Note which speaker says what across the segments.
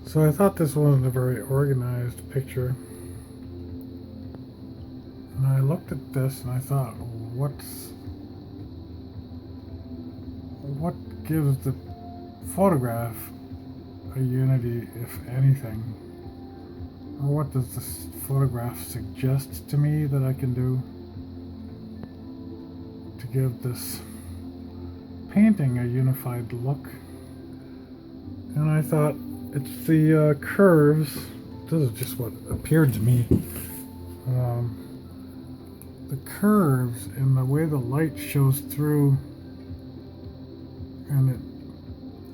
Speaker 1: So I thought this wasn't a very organized picture. And I looked at this and I thought, what gives the photograph a unity, if anything? Or what does this photograph suggest to me that I can do to give this painting a unified look? And I thought, it's the curves. This is just what appeared to me. The curves and the way the light shows through, and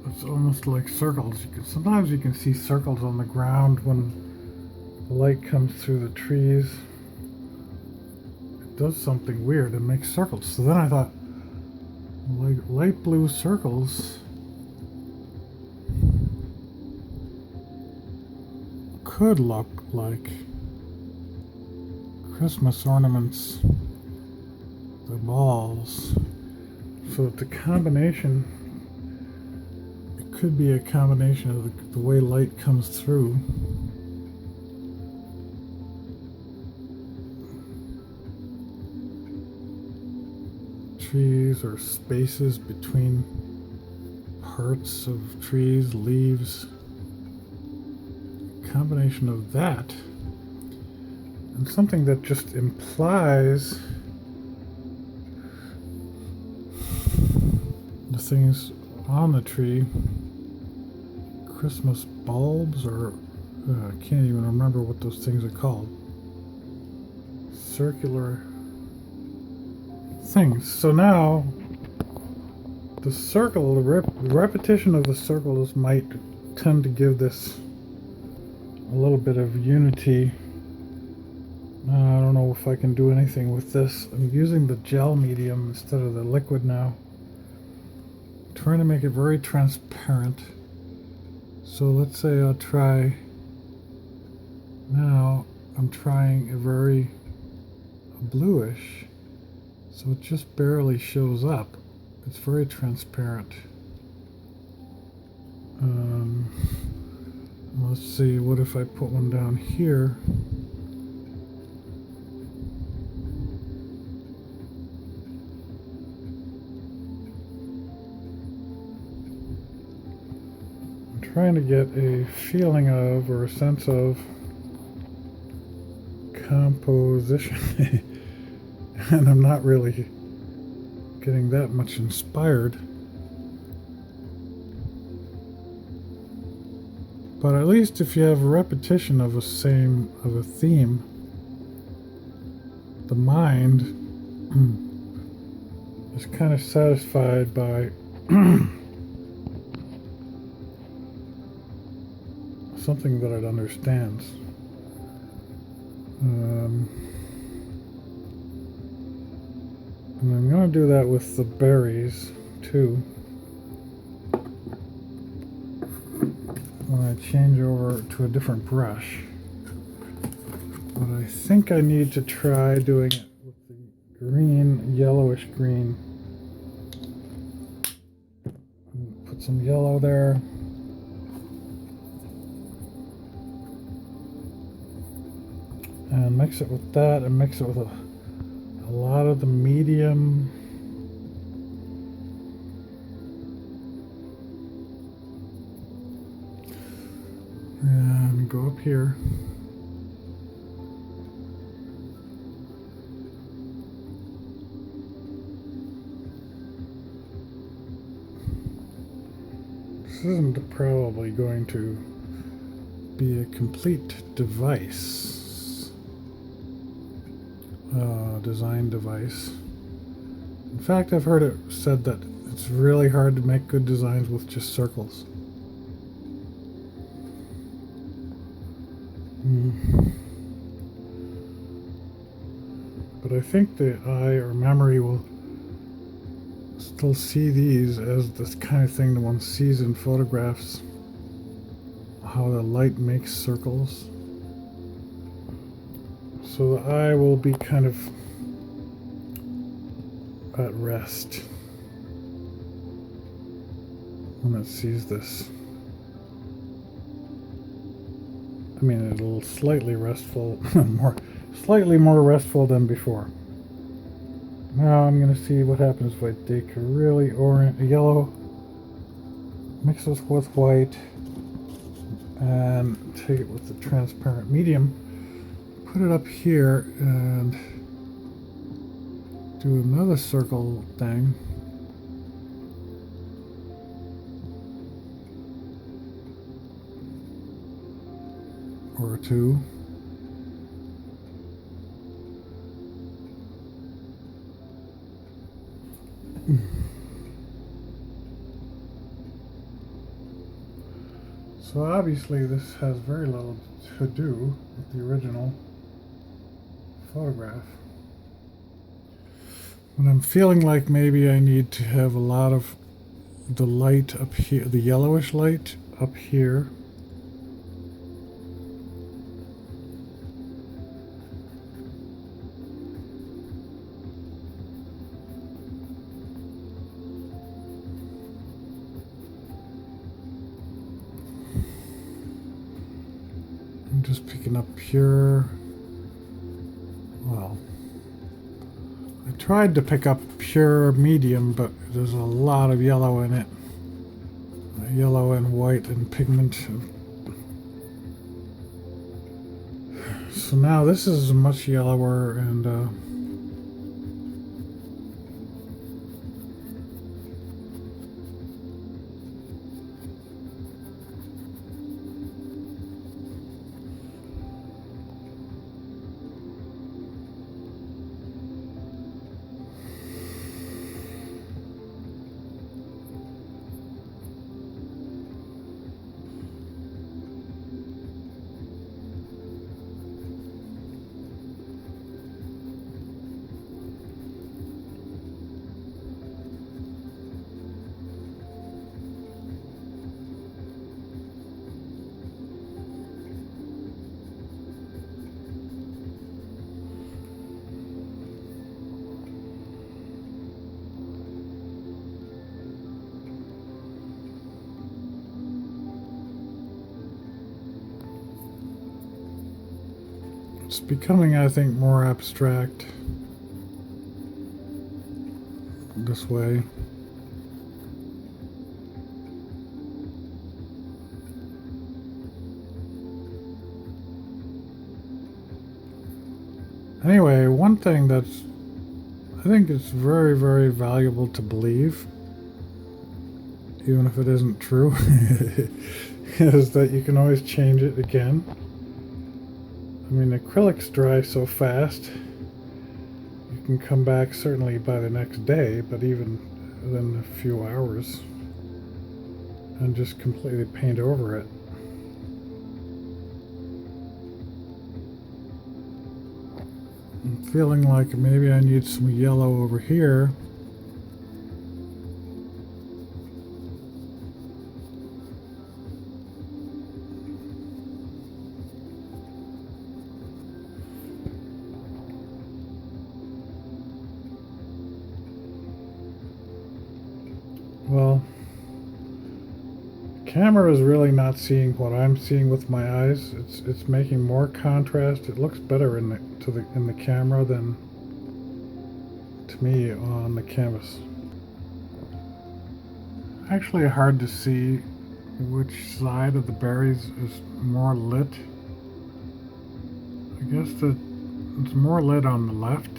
Speaker 1: it's almost like circles. Sometimes you can see circles on the ground when the light comes through the trees. It does something weird. It makes circles. So then I thought, like light blue circles could look like Christmas ornaments, the balls. So the combination, it could be a combination of the way light comes through. Trees or spaces between parts of trees, leaves. Combination of that and something that just implies the things on the tree, Christmas bulbs, or I can't even remember what those things are called, circular things. So now the circle, the repetition of the circles might tend to give this a little bit of unity. I don't know if I can do anything with this. I'm using the gel medium instead of the liquid now. I'm trying to make it very transparent. So let's say I'll try. Now I'm trying a very bluish. So it just barely shows up. It's very transparent. Let's see, what if I put one down here? I'm trying to get a feeling of, or a sense of, composition. And I'm not really getting that much inspired. But at least if you have a repetition of a theme, the mind is kind of satisfied by something that it understands. And I'm going to do that with the berries too. When I change over to a different brush. But I think I need to try doing it with the green, yellowish green. Put some yellow there. And mix it with that, and mix it with a lot of the medium. And go up here. This isn't probably going to be a complete design device. In fact, I've heard it said that it's really hard to make good designs with just circles. But I think the eye or memory will still see these as this kind of thing that one sees in photographs, how the light makes circles. So the eye will be kind of at rest when it sees this. I mean, a little slightly restful, slightly more restful than before. Now I'm going to see what happens if I take a really orange, yellow, mix it with white, and take it with the transparent medium, put it up here, and do another circle thing. Or two. So obviously this has very little to do with the original photograph. But I'm feeling like maybe I need to have a lot of the light up here, the yellowish light up here. I'm just picking up pure, well, I tried to pick up pure medium, but there's a lot of yellow in it. Yellow and white and pigment. So now this is much yellower and it's becoming, I think, more abstract this way. Anyway, one thing that's, I think it's very, very valuable to believe, even if it isn't true, is that you can always change it again. I mean, acrylics dry so fast, you can come back certainly by the next day, but even within a few hours, and just completely paint over it. I'm feeling like maybe I need some yellow over here. Well, the camera is really not seeing what I'm seeing with my eyes. It's making more contrast. It looks better in the camera than to me on the canvas. Actually, hard to see which side of the berries is more lit. I guess that it's more lit on the left,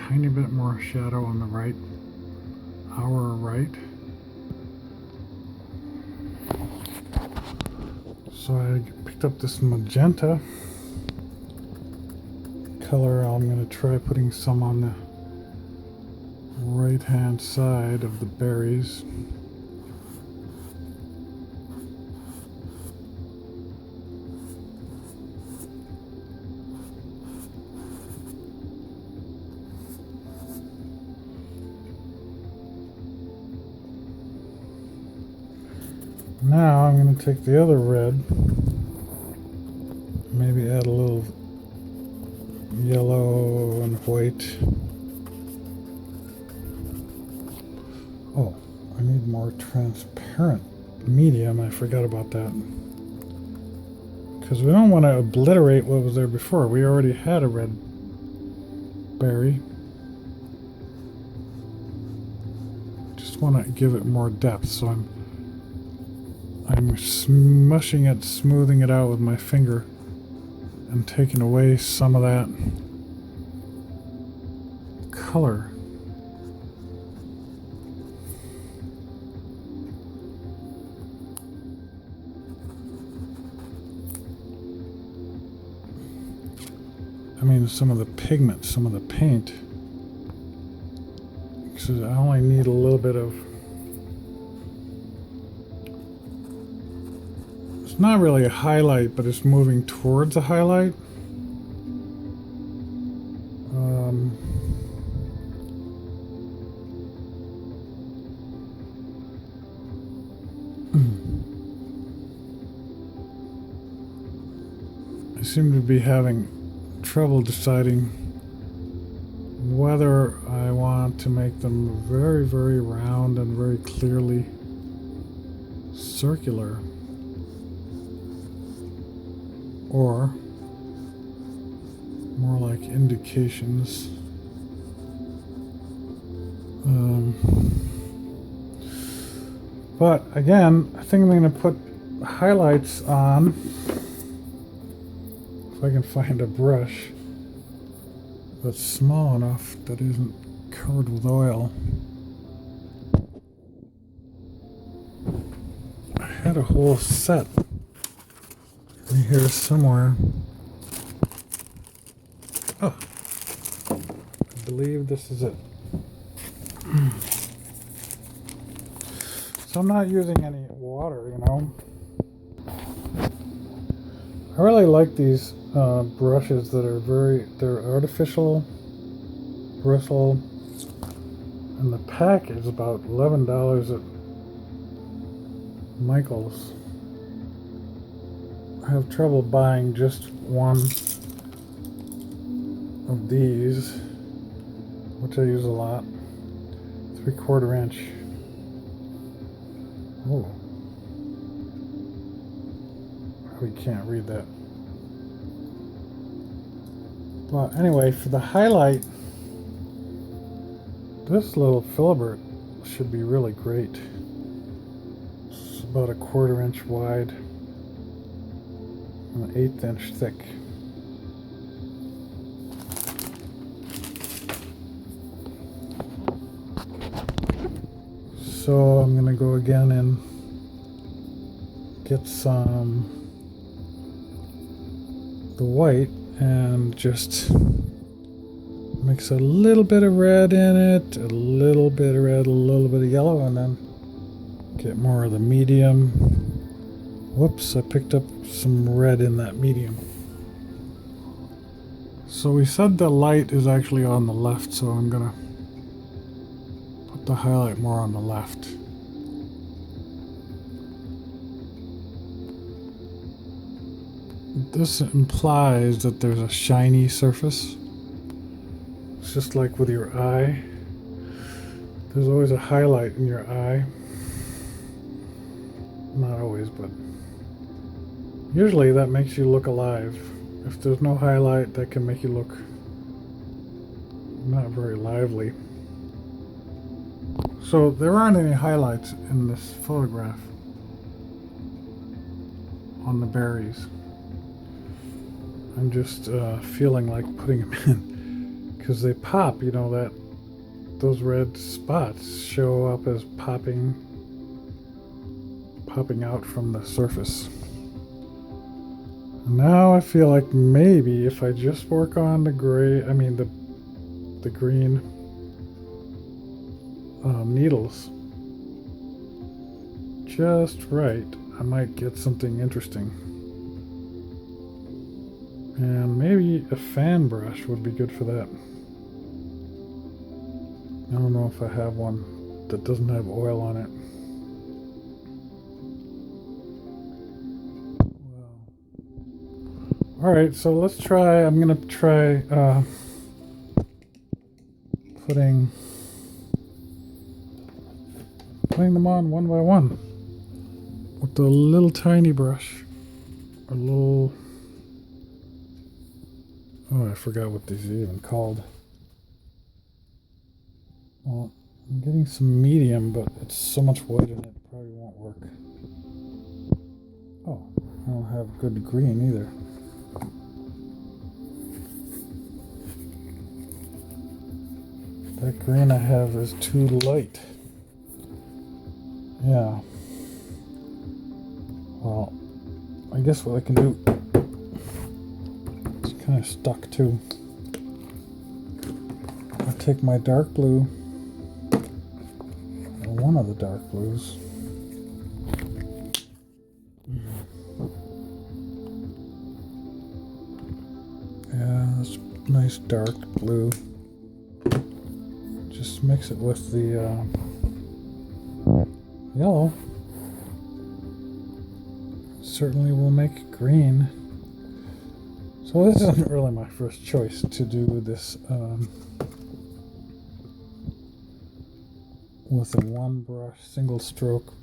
Speaker 1: tiny bit more shadow on the right, our right. So I picked up this magenta color. I'm going to try putting some on the right hand side of the berries. Now I'm going to take the other red, maybe add a little yellow and white. Oh, I need more transparent medium. I forgot about that. because we don't want to obliterate what was there before. We already had a red berry. Just want to give it more depth, so I'm smushing it, smoothing it out with my finger, and taking away some of that color. I mean, some of the pigment, some of the paint. So I only need a little bit of... It's not really a highlight, but it's moving towards a highlight. I seem to be having trouble deciding whether I want to make them very, very round and very clearly circular, or more like indications. But again, I think I'm going to put highlights on, if I can find a brush that's small enough that isn't covered with oil. I had a whole set in here somewhere. Oh, I believe this is it. So I'm not using any water, you know. I really like these brushes that are they're artificial bristle, and the pack is about $11 at Michael's. I have trouble buying just one of these, which I use a lot. 3/4 inch. Oh, we can't read that. But anyway, for the highlight, this little filbert should be really great. It's about 1/4 inch wide and 1/8 inch thick. So I'm going to go again and get some the white and just mix a little bit of red in it, a little bit of red, a little bit of yellow, and then get more of the medium. Whoops, I picked up some red in that medium. So we said the light is actually on the left, so I'm going to put the highlight more on the left. This implies that there's a shiny surface. It's just like with your eye. There's always a highlight in your eye. Not always, but usually that makes you look alive. If there's no highlight, that can make you look not very lively. So there aren't any highlights in this photograph on the berries. I'm just feeling like putting them in because they pop, you know, that those red spots show up as popping out from the surface. Now I feel like maybe if I just work on the green needles just right, I might get something interesting. And maybe a fan brush would be good for that. I don't know if I have one that doesn't have oil on it. Wow. Alright, so let's try, I'm going to try putting them on one by one with the little tiny brush. A little Oh, I forgot what these are even called. Well, I'm getting some medium, but it's so much white in it probably won't work. Oh, I don't have good green either. That green I have is too light. Yeah. Well, I guess what I can do, it's kind of stuck too. I'll take my dark blue, or one of the dark blues. Yeah, that's nice dark blue. Just mix it with the yellow. Certainly will make green. So this isn't really my first choice to do this with a one brush single stroke.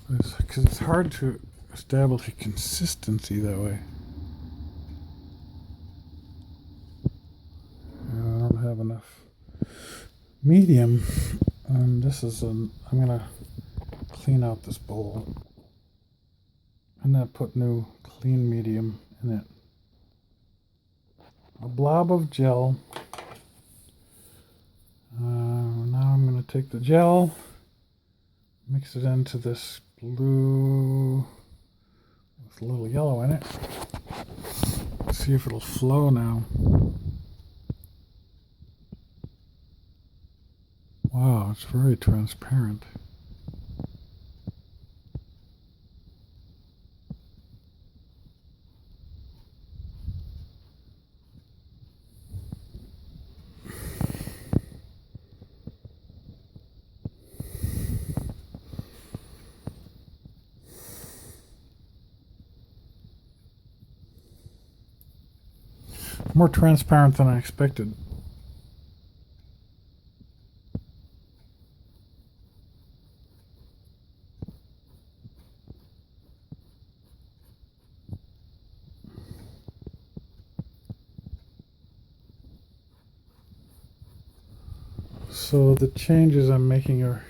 Speaker 1: Because it's hard to establish a consistency that way. I don't have enough medium. I'm gonna clean out this bowl and then put new clean medium in it. A blob of gel. Now I'm gonna take the gel, mix it into this blue with a little yellow in it. See if it'll flow now. Wow, it's very transparent. More transparent than I expected. So the changes I'm making are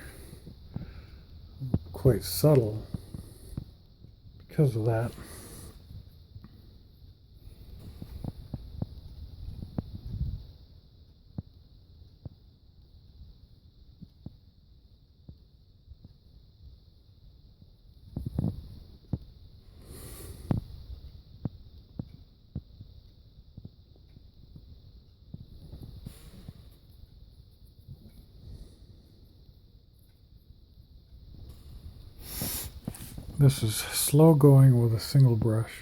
Speaker 1: quite subtle because of that. This is slow going with a single brush.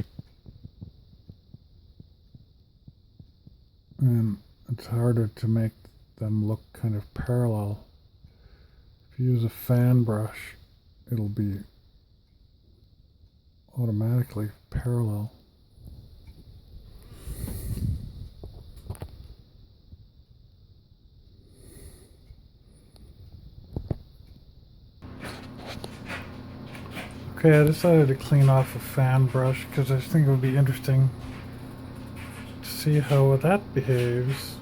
Speaker 1: And it's harder to make them look kind of parallel. If you use a fan brush, it'll be automatically parallel. Okay, I decided to clean off a fan brush because I think it would be interesting to see how that behaves.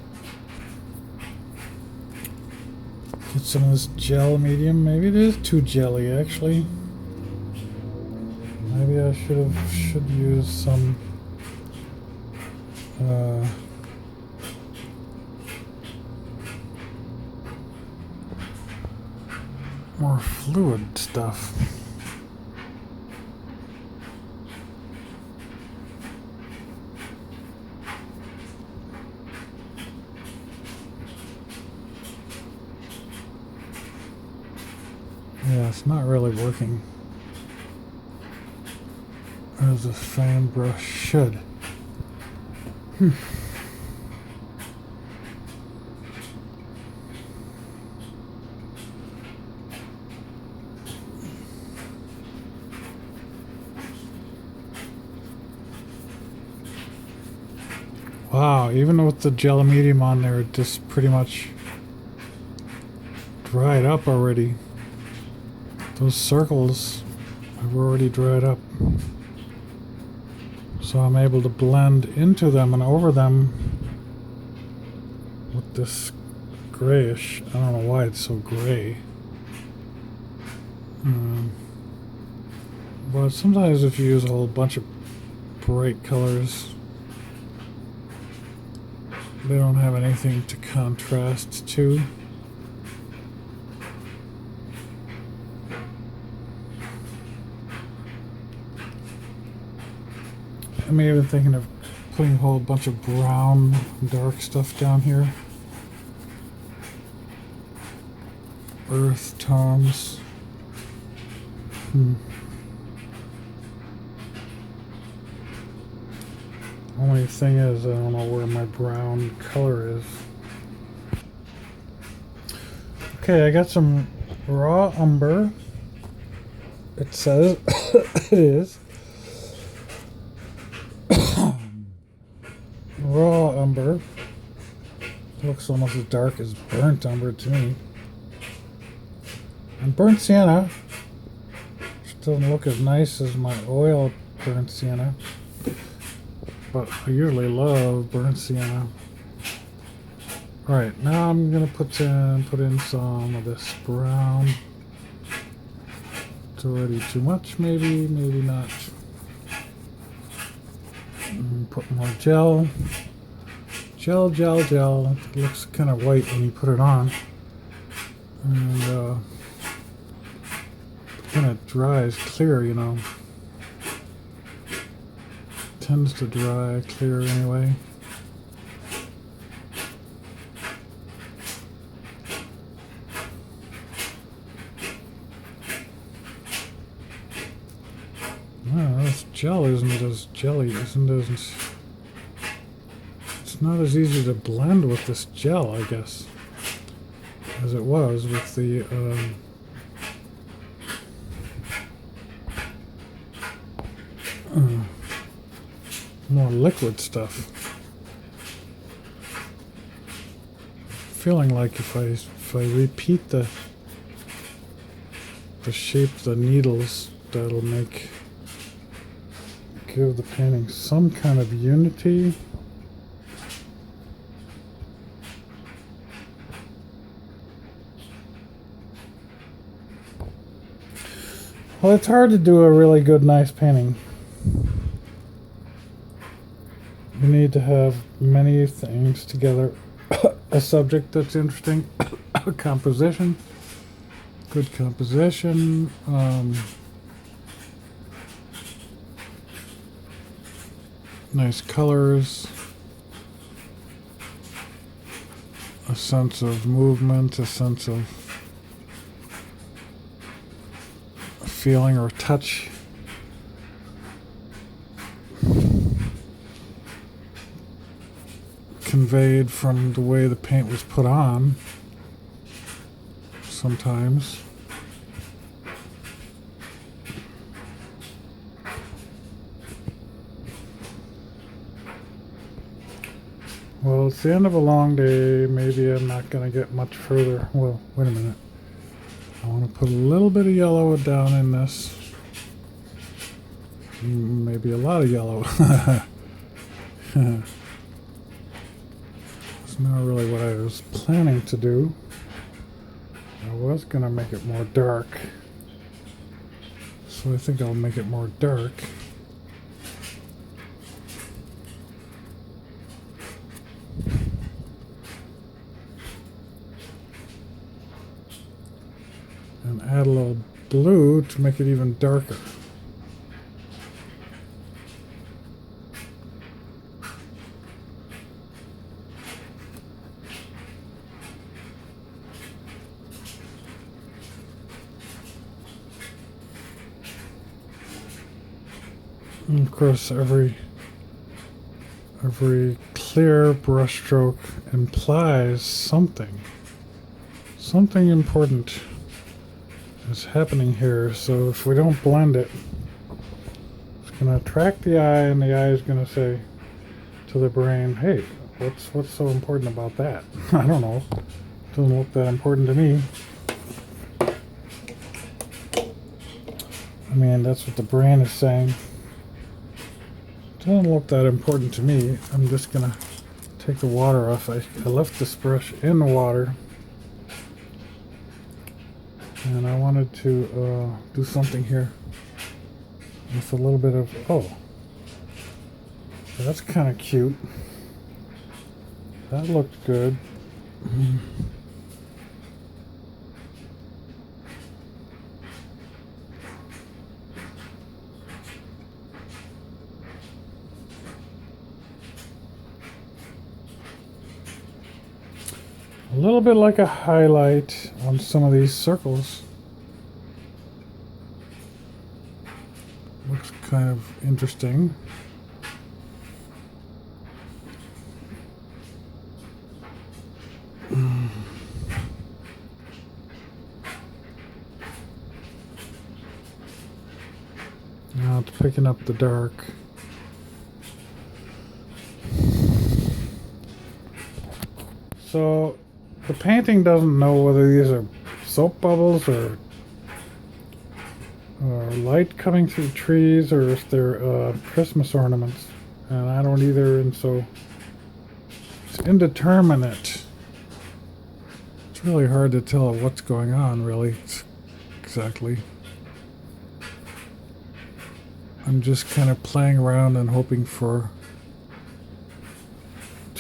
Speaker 1: Get some of this gel medium. Maybe it is too jelly actually. Maybe I should use some more fluid stuff. Yeah, it's not really working as a fan brush should. Wow, even with the gel medium on there, it just pretty much dried up already. Those circles have already dried up. So I'm able to blend into them and over them with this grayish. I don't know why it's so gray. But sometimes if you use a whole bunch of bright colors, they don't have anything to contrast to. I'm even thinking of putting a whole bunch of brown, dark stuff down here. Earth tones. Only thing is, I don't know where my brown color is. Okay, I got some raw umber. It says it is raw umber. Looks almost as dark as burnt umber to me. And burnt sienna, which doesn't look as nice as my oil burnt sienna, but I usually love burnt sienna. Alright, now I'm going to put in some of this brown. It's already too much, maybe not. Put more gel. Gel. It looks kind of white when you put it on. And kind of dries clear, you know. Tends to dry clear anyway. Well, this gel isn't as jelly, it's not as easy to blend with this gel, I guess, as it was with the more liquid stuff. Feeling like if I repeat the shape of the needles, that'll give the painting some kind of unity. Well, it's hard to do a really good, nice painting. You need to have many things together. A subject that's interesting, a composition, good composition, nice colors, a sense of movement, a sense of feeling or touch. Conveyed from the way the paint was put on sometimes. Well, it's the end of a long day. Maybe I'm not going to get much further. Well, wait a minute. I want to put a little bit of yellow down in this. Maybe a lot of yellow. It's not really what I was planning to do. I was going to make it more dark. So I think I'll make it more dark. And add a little blue to make it even darker. And of course, every clear brushstroke implies something important is happening here. So if we don't blend it, it's going to attract the eye, and the eye is going to say to the brain, "Hey, what's so important about that?" I don't know. Doesn't look that important to me. I mean, that's what the brand is saying. Doesn't look that important to me. I'm just gonna take the water off. I left this brush in the water, and I wanted to do something here with a little bit of, oh, that's kind of cute. That looked good. A little bit like a highlight on some of these circles. Looks kind of interesting. Now it's picking up the dark. So the painting doesn't know whether these are soap bubbles or light coming through trees or if they're Christmas ornaments. And I don't either, and so it's indeterminate. It's really hard to tell what's going on, really, exactly. I'm just kind of playing around and hoping to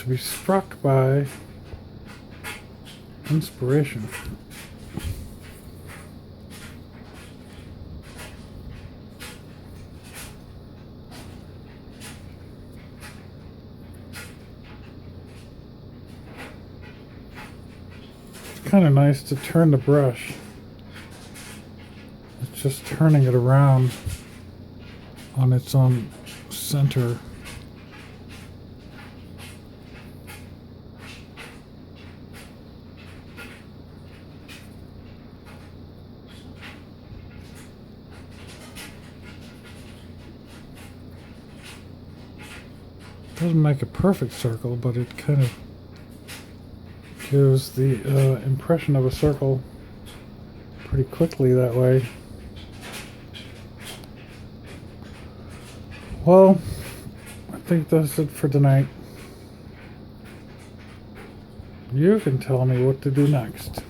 Speaker 1: be struck by inspiration. It's kind of nice to turn the brush. It's just turning it around on its own center. Doesn't make a perfect circle, but it kind of gives the impression of a circle pretty quickly that way. Well, I think that's it for tonight. You can tell me what to do next.